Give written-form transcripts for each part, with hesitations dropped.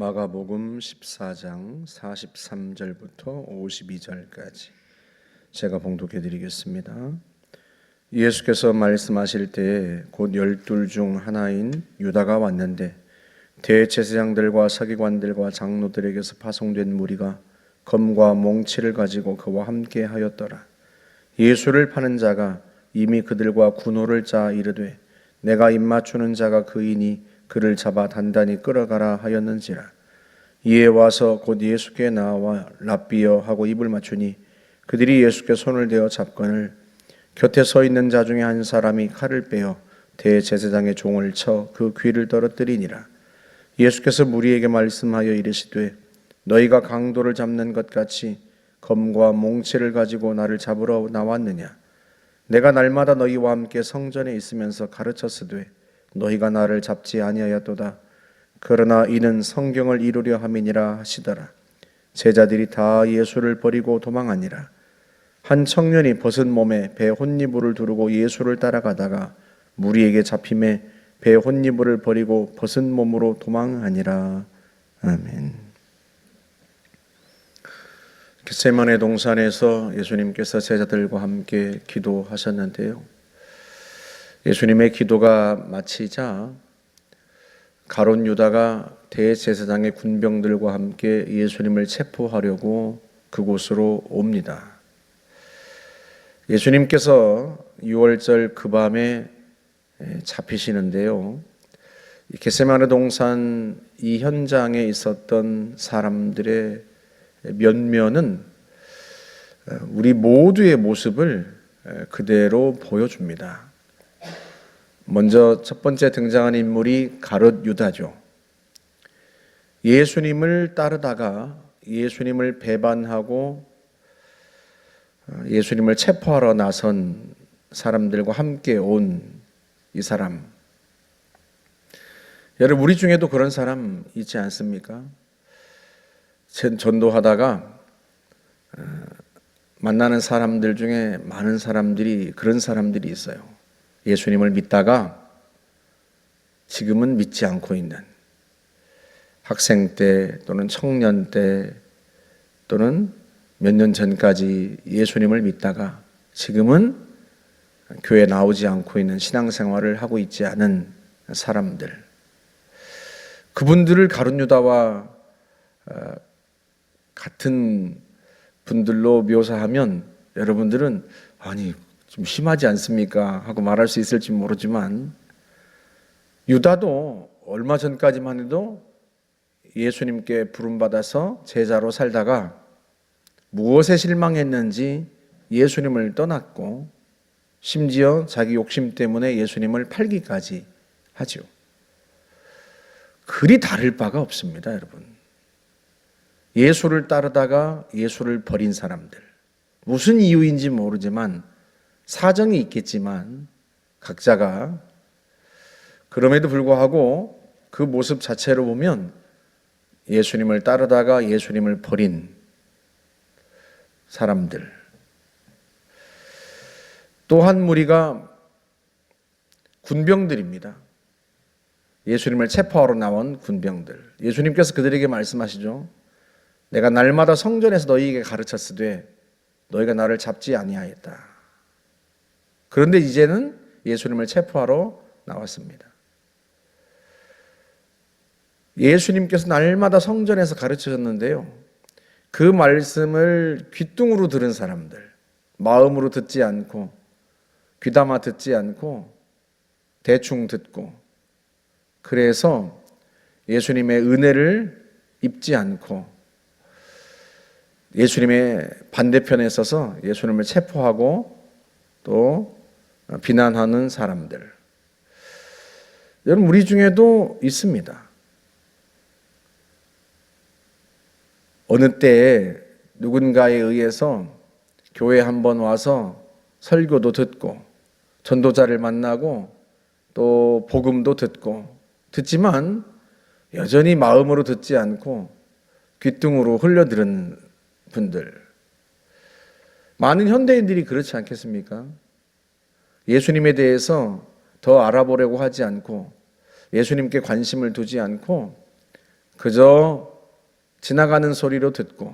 마가복음 14장 43절부터 52절까지 제가 봉독해 드리겠습니다. 예수께서 말씀하실 때에 곧 12 중 하나인 유다가 왔는데 대제사장들과 서기관들과 장로들에게서 파송된 무리가 검과 몽치를 가지고 그와 함께 하였더라. 예수를 파는 자가 이미 그들과 군호를 짜 이르되 내가 입맞추는 자가 그이니 그를 잡아 단단히 끌어가라 하였는지라. 이에 와서 곧 예수께 나와 랍비여 하고 입을 맞추니 그들이 예수께 손을 대어 잡거늘 곁에 서 있는 자 중에 한 사람이 칼을 빼어 대제사장의 종을 쳐 그 귀를 떨어뜨리니라. 예수께서 무리에게 말씀하여 이르시되 너희가 강도를 잡는 것 같이 검과 몽치를 가지고 나를 잡으러 나왔느냐. 내가 날마다 너희와 함께 성전에 있으면서 가르쳤으되 너희가 나를 잡지 아니하였도다. 그러나 이는 성경을 이루려 함이니라 하시더라. 제자들이 다 예수를 버리고 도망하니라. 한 청년이 벗은 몸에 배 혼니부를 두르고 예수를 따라가다가 무리에게 잡힘에 배 혼니부를 버리고 벗은 몸으로 도망하니라. 아멘. 겟세마네 동산에서 예수님께서 제자들과 함께 기도하셨는데요. 예수님의 기도가 마치자 가룟 유다가 대제사장의 군병들과 함께 예수님을 체포하려고 그곳으로 옵니다. 예수님께서 6월절 그 밤에 잡히시는데요. 겟세마네 동산 이 현장에 있었던 사람들의 면면은 우리 모두의 모습을 그대로 보여줍니다. 먼저 첫 번째 등장한 인물이 가룟 유다죠. 예수님을 따르다가 예수님을 배반하고 예수님을 체포하러 나선 사람들과 함께 온 이 사람. 여러분, 우리 중에도 그런 사람 있지 않습니까? 전도하다가 만나는 사람들 중에 많은 사람들이 그런 사람들이 있어요. 예수님을 믿다가 지금은 믿지 않고 있는, 학생 때 또는 청년 때 또는 몇 년 전까지 예수님을 믿다가 지금은 교회 나오지 않고 있는, 신앙생활을 하고 있지 않은 사람들, 그분들을 가룟 유다와 같은 분들로 묘사하면 여러분들은 아니 좀 심하지 않습니까? 하고 말할 수 있을지 모르지만 유다도 얼마 전까지만 해도 예수님께 부름받아서 제자로 살다가 무엇에 실망했는지 예수님을 떠났고 심지어 자기 욕심 때문에 예수님을 팔기까지 하죠. 그리 다를 바가 없습니다, 여러분. 예수를 따르다가 예수를 버린 사람들, 무슨 이유인지 모르지만 사정이 있겠지만 각자가, 그럼에도 불구하고 그 모습 자체로 보면 예수님을 따르다가 예수님을 버린 사람들. 또 한 무리가 군병들입니다. 예수님을 체포하러 나온 군병들. 예수님께서 그들에게 말씀하시죠. 내가 날마다 성전에서 너희에게 가르쳤으되 너희가 나를 잡지 아니하였다. 그런데 이제는 예수님을 체포하러 나왔습니다. 예수님께서 날마다 성전에서 가르치셨는데요. 그 말씀을 귓등으로 들은 사람들, 마음으로 듣지 않고 귀담아 듣지 않고 대충 듣고, 그래서 예수님의 은혜를 입지 않고 예수님의 반대편에 서서 예수님을 체포하고 또 비난하는 사람들. 여러분, 우리 중에도 있습니다. 어느 때에 누군가에 의해서 교회에 한번 와서 설교도 듣고 전도자를 만나고 또 복음도 듣지만 여전히 마음으로 듣지 않고 귓등으로 흘려들은 분들. 많은 현대인들이 그렇지 않겠습니까? 예수님에 대해서 더 알아보려고 하지 않고 예수님께 관심을 두지 않고 그저 지나가는 소리로 듣고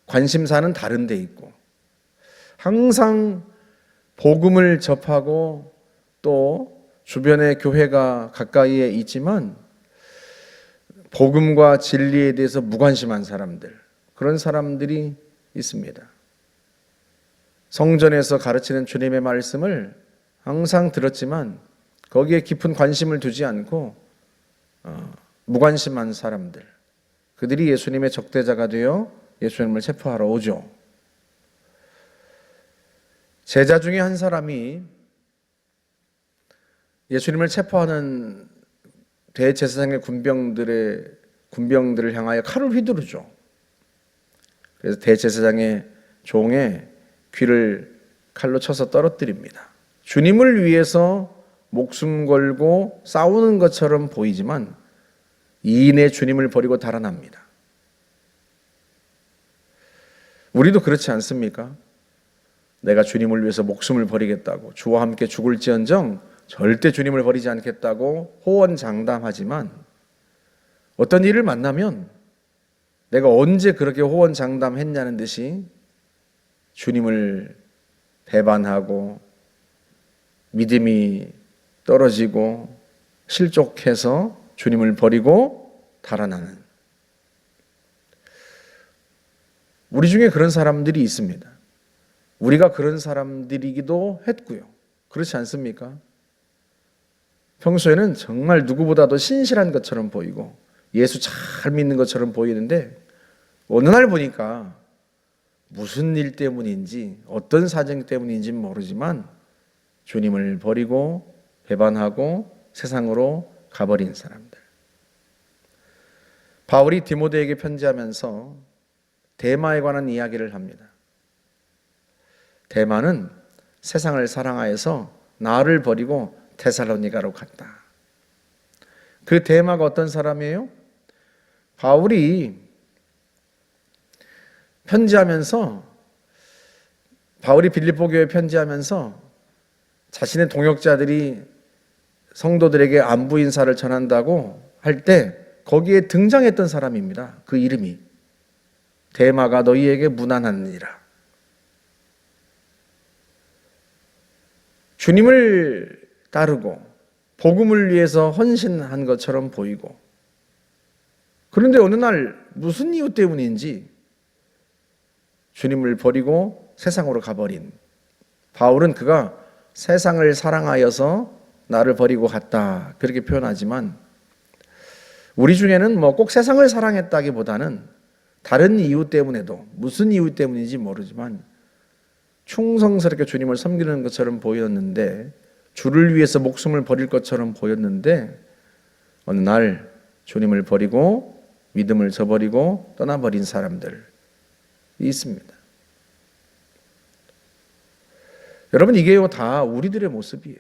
관심사는 다른 데 있고 항상 복음을 접하고 또 주변에 교회가 가까이에 있지만 복음과 진리에 대해서 무관심한 사람들, 그런 사람들이 있습니다. 성전에서 가르치는 주님의 말씀을 항상 들었지만 거기에 깊은 관심을 두지 않고 무관심한 사람들, 그들이 예수님의 적대자가 되어 예수님을 체포하러 오죠. 제자 중에 한 사람이 예수님을 체포하는 대제사장의 군병들을 향하여 칼을 휘두르죠. 그래서 대제사장의 종의 귀를 칼로 쳐서 떨어뜨립니다. 주님을 위해서 목숨 걸고 싸우는 것처럼 보이지만 이인의 주님을 버리고 달아납니다. 우리도 그렇지 않습니까? 내가 주님을 위해서 목숨을 버리겠다고, 주와 함께 죽을지언정 절대 주님을 버리지 않겠다고 호언장담하지만 어떤 일을 만나면 내가 언제 그렇게 호언장담했냐는 듯이 주님을 배반하고 믿음이 떨어지고 실족해서 주님을 버리고 달아나는, 우리 중에 그런 사람들이 있습니다. 우리가 그런 사람들이기도 했고요. 그렇지 않습니까? 평소에는 정말 누구보다도 신실한 것처럼 보이고 예수 잘 믿는 것처럼 보이는데 어느 날 보니까 무슨 일 때문인지 어떤 사정 때문인지 모르지만 주님을 버리고 배반하고 세상으로 가버린 사람들. 바울이 디모데에게 편지하면서 데마에 관한 이야기를 합니다. 데마는 세상을 사랑하여서 나를 버리고 데살로니가로 갔다. 그 데마가 어떤 사람이에요? 바울이 빌립보 교회에 편지하면서 자신의 동역자들이 성도들에게 안부 인사를 전한다고 할 때 거기에 등장했던 사람입니다. 그 이름이 데마가 너희에게 문안하느니라. 주님을 따르고 복음을 위해서 헌신한 것처럼 보이고, 그런데 어느 날 무슨 이유 때문인지 주님을 버리고 세상으로 가버린 바울은 그가 세상을 사랑하여서 나를 버리고 갔다 그렇게 표현하지만, 우리 중에는 꼭 세상을 사랑했다기보다는 다른 이유 때문에도, 무슨 이유 때문인지 모르지만 충성스럽게 주님을 섬기는 것처럼 보였는데, 주를 위해서 목숨을 버릴 것처럼 보였는데 어느 날 주님을 버리고 믿음을 저버리고 떠나버린 사람들이 있습니다. 여러분, 이게요 다 우리들의 모습이에요.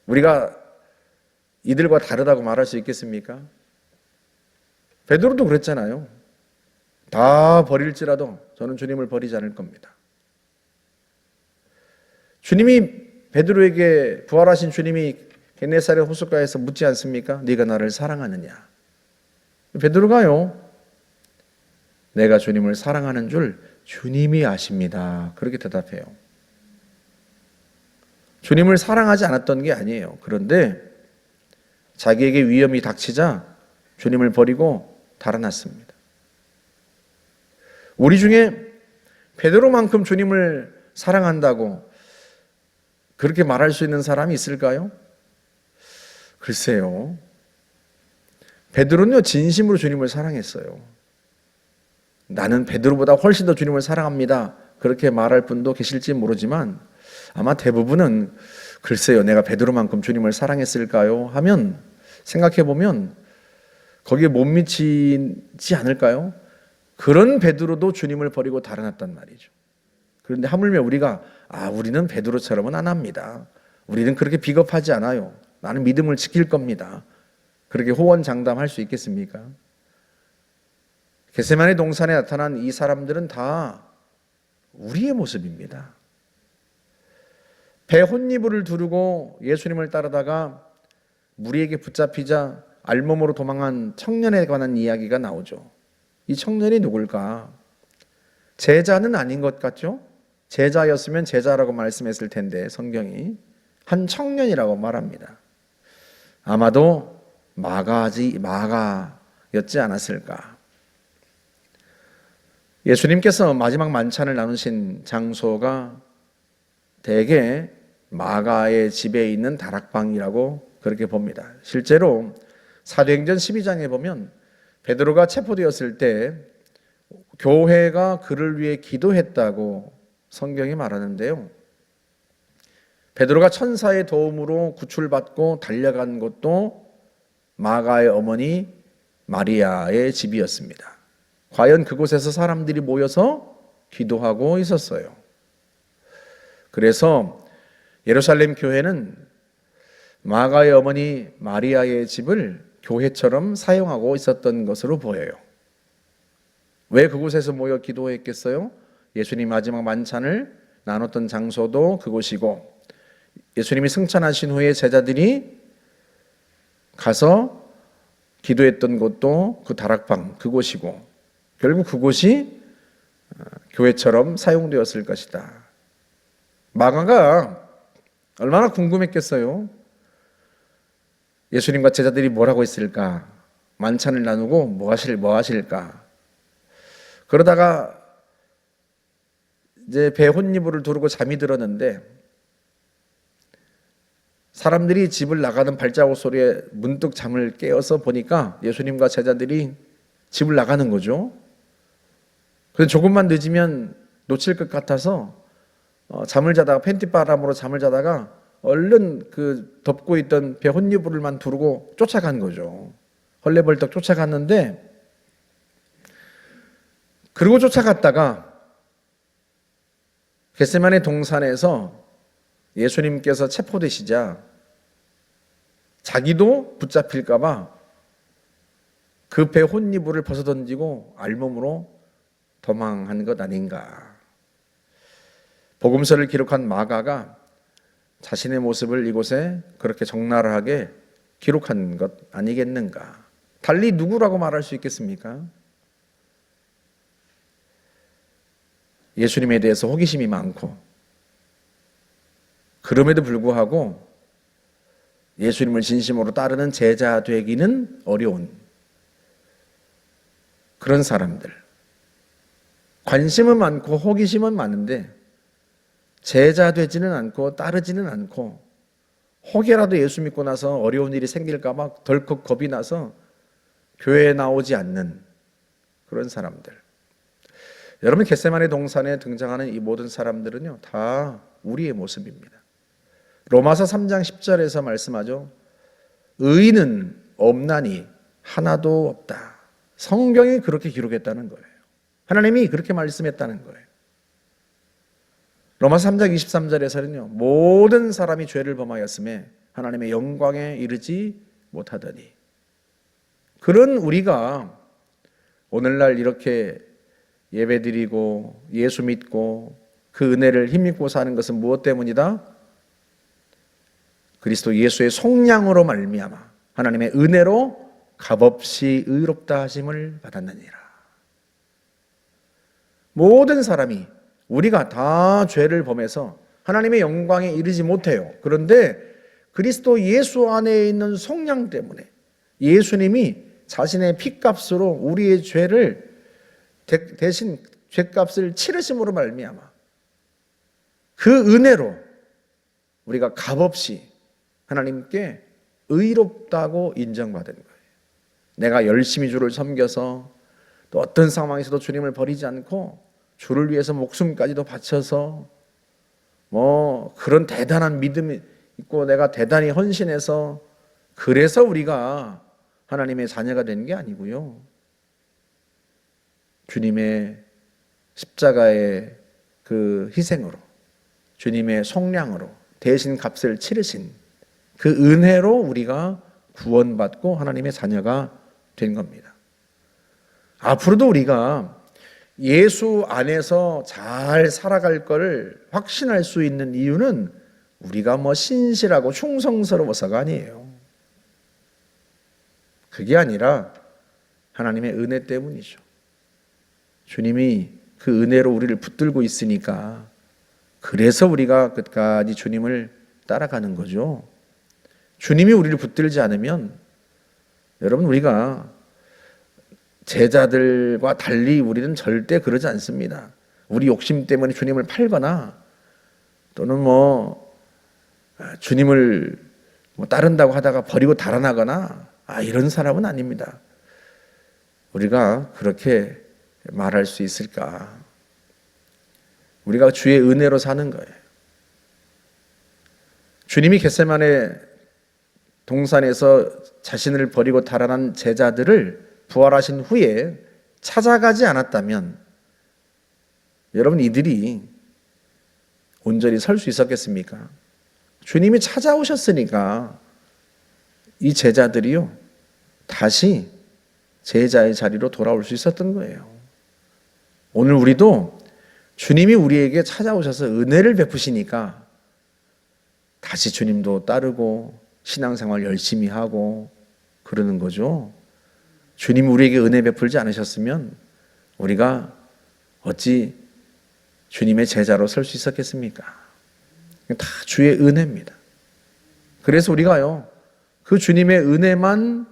우리가 이들과 다르다고 말할 수 있겠습니까? 베드로도 그랬잖아요. 다 버릴지라도 저는 주님을 버리지 않을 겁니다. 주님이 베드로에게, 부활하신 주님이 게네사렛 호숫가에서 묻지 않습니까? 네가 나를 사랑하느냐? 베드로가요, 내가 주님을 사랑하는 줄 주님이 아십니다. 그렇게 대답해요. 주님을 사랑하지 않았던 게 아니에요. 그런데 자기에게 위험이 닥치자 주님을 버리고 달아났습니다. 우리 중에 베드로만큼 주님을 사랑한다고 그렇게 말할 수 있는 사람이 있을까요? 글쎄요. 베드로는요 진심으로 주님을 사랑했어요. 나는 베드로보다 훨씬 더 주님을 사랑합니다. 그렇게 말할 분도 계실지 모르지만 아마 대부분은 글쎄요, 내가 베드로만큼 주님을 사랑했을까요? 하면 생각해 보면 거기에 못 미치지 않을까요? 그런 베드로도 주님을 버리고 달아났단 말이죠. 그런데 하물며 우리는 베드로처럼은 안 합니다. 우리는 그렇게 비겁하지 않아요. 나는 믿음을 지킬 겁니다. 그렇게 호언장담할 수 있겠습니까? 겟세마네 동산에 나타난 이 사람들은 다 우리의 모습입니다. 배 혼니부를 두르고 예수님을 따르다가 무리에게 붙잡히자 알몸으로 도망한 청년에 관한 이야기가 나오죠. 이 청년이 누굴까? 제자는 아닌 것 같죠? 제자였으면 제자라고 말씀했을 텐데 성경이 한 청년이라고 말합니다. 아마도 마가였지 않았을까? 예수님께서 마지막 만찬을 나누신 장소가 대개 마가의 집에 있는 다락방이라고 그렇게 봅니다. 실제로 사도행전 12장에 보면 베드로가 체포되었을 때 교회가 그를 위해 기도했다고 성경이 말하는데요. 베드로가 천사의 도움으로 구출받고 달려간 곳도 마가의 어머니 마리아의 집이었습니다. 과연 그곳에서 사람들이 모여서 기도하고 있었어요. 그래서 예루살렘 교회는 마가의 어머니 마리아의 집을 교회처럼 사용하고 있었던 것으로 보여요. 왜 그곳에서 모여 기도했겠어요? 예수님 마지막 만찬을 나눴던 장소도 그곳이고 예수님이 승천하신 후에 제자들이 가서 기도했던 곳도 그 다락방 그곳이고 결국 그곳이 교회처럼 사용되었을 것이다. 마가가 얼마나 궁금했겠어요? 예수님과 제자들이 뭐라고 했을까? 만찬을 나누고 뭐 하실까? 그러다가 이제 배 혼이불을 두르고 잠이 들었는데 사람들이 집을 나가는 발자국 소리에 문득 잠을 깨어서 보니까 예수님과 제자들이 집을 나가는 거죠. 그래서 조금만 늦으면 놓칠 것 같아서 잠을 자다가 팬티바람으로 잠을 자다가 얼른 그 덮고 있던 배 혼이불을만 두르고 쫓아간 거죠. 헐레벌떡 쫓아갔는데 그리고 쫓아갔다가 겟세마네 동산에서 예수님께서 체포되시자 자기도 붙잡힐까 봐 그 배 혼이불을 벗어던지고 알몸으로 도망한 것 아닌가. 복음서를 기록한 마가가 자신의 모습을 이곳에 그렇게 적나라하게 기록한 것 아니겠는가. 달리 누구라고 말할 수 있겠습니까? 예수님에 대해서 호기심이 많고 그럼에도 불구하고 예수님을 진심으로 따르는 제자 되기는 어려운 그런 사람들. 관심은 많고 호기심은 많은데 제자 되지는 않고 따르지는 않고 혹여라도 예수 믿고 나서 어려운 일이 생길까 봐 덜컥 겁이 나서 교회에 나오지 않는 그런 사람들. 여러분 겟세마네 동산에 등장하는 이 모든 사람들은요 다 우리의 모습입니다. 로마서 3장 10절에서 말씀하죠. 의인은 없나니 하나도 없다. 성경이 그렇게 기록했다는 거예요. 하나님이 그렇게 말씀했다는 거예요. 로마서 3장 23절에서는요. 모든 사람이 죄를 범하였음에 하나님의 영광에 이르지 못하더니. 그런 우리가 오늘날 이렇게 예배드리고 예수 믿고 그 은혜를 힘입고 사는 것은 무엇 때문이다? 그리스도 예수의 속량으로 말미암아 하나님의 은혜로 값없이 의롭다 하심을 받았느니라. 모든 사람이 우리가 다 죄를 범해서 하나님의 영광에 이르지 못해요. 그런데 그리스도 예수 안에 있는 속량 때문에 예수님이 자신의 피값으로 우리의 죄를 대신 죄값을 치르심으로 말미암아 그 은혜로 우리가 값없이 하나님께 의롭다고 인정받은 거예요. 내가 열심히 주를 섬겨서 또 어떤 상황에서도 주님을 버리지 않고 주를 위해서 목숨까지도 바쳐서 뭐 그런 대단한 믿음이 있고 내가 대단히 헌신해서 그래서 우리가 하나님의 자녀가 된 게 아니고요. 주님의 십자가의 그 희생으로 주님의 속량으로 대신 값을 치르신 그 은혜로 우리가 구원받고 하나님의 자녀가 된 겁니다. 앞으로도 우리가 예수 안에서 잘 살아갈 것을 확신할 수 있는 이유는 우리가 뭐 신실하고 충성스러워서가 아니에요. 그게 아니라 하나님의 은혜 때문이죠. 주님이 그 은혜로 우리를 붙들고 있으니까 그래서 우리가 끝까지 주님을 따라가는 거죠. 주님이 우리를 붙들지 않으면 여러분 우리가 제자들과 달리 우리는 절대 그러지 않습니다. 우리 욕심 때문에 주님을 팔거나 또는 주님을 따른다고 하다가 버리고 달아나거나 이런 사람은 아닙니다. 우리가 그렇게 말할 수 있을까? 우리가 주의 은혜로 사는 거예요. 주님이 겟세마네 동산에서 자신을 버리고 달아난 제자들을 부활하신 후에 찾아가지 않았다면 여러분 이들이 온전히 설 수 있었겠습니까? 주님이 찾아오셨으니까 이 제자들이요 다시 제자의 자리로 돌아올 수 있었던 거예요. 오늘 우리도 주님이 우리에게 찾아오셔서 은혜를 베푸시니까 다시 주님도 따르고 신앙생활 열심히 하고 그러는 거죠. 주님이 우리에게 은혜 베풀지 않으셨으면 우리가 어찌 주님의 제자로 설 수 있었겠습니까? 다 주의 은혜입니다. 그래서 우리가요 그 주님의 은혜만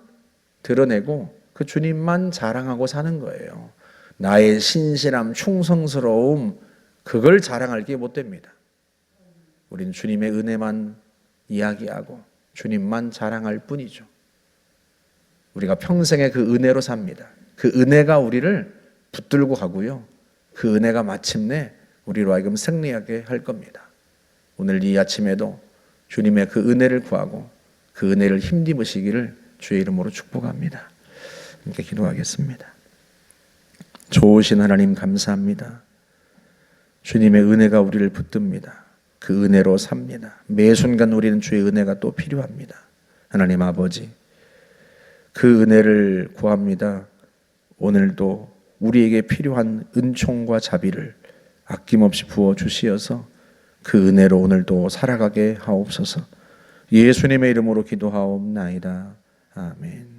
드러내고 그 주님만 자랑하고 사는 거예요. 나의 신실함, 충성스러움 그걸 자랑할 게 못 됩니다. 우리는 주님의 은혜만 이야기하고 주님만 자랑할 뿐이죠. 우리가 평생에 그 은혜로 삽니다. 그 은혜가 우리를 붙들고 가고요. 그 은혜가 마침내 우리로 하여금 승리하게 할 겁니다. 오늘 이 아침에도 주님의 그 은혜를 구하고 그 은혜를 힘입으시기를 주의 이름으로 축복합니다. 함께 기도하겠습니다. 좋으신 하나님 감사합니다. 주님의 은혜가 우리를 붙듭니다. 그 은혜로 삽니다. 매 순간 우리는 주의 은혜가 또 필요합니다. 하나님 아버지 그 은혜를 구합니다. 오늘도 우리에게 필요한 은총과 자비를 아낌없이 부어 주시어서 그 은혜로 오늘도 살아가게 하옵소서. 예수님의 이름으로 기도하옵나이다. 아멘.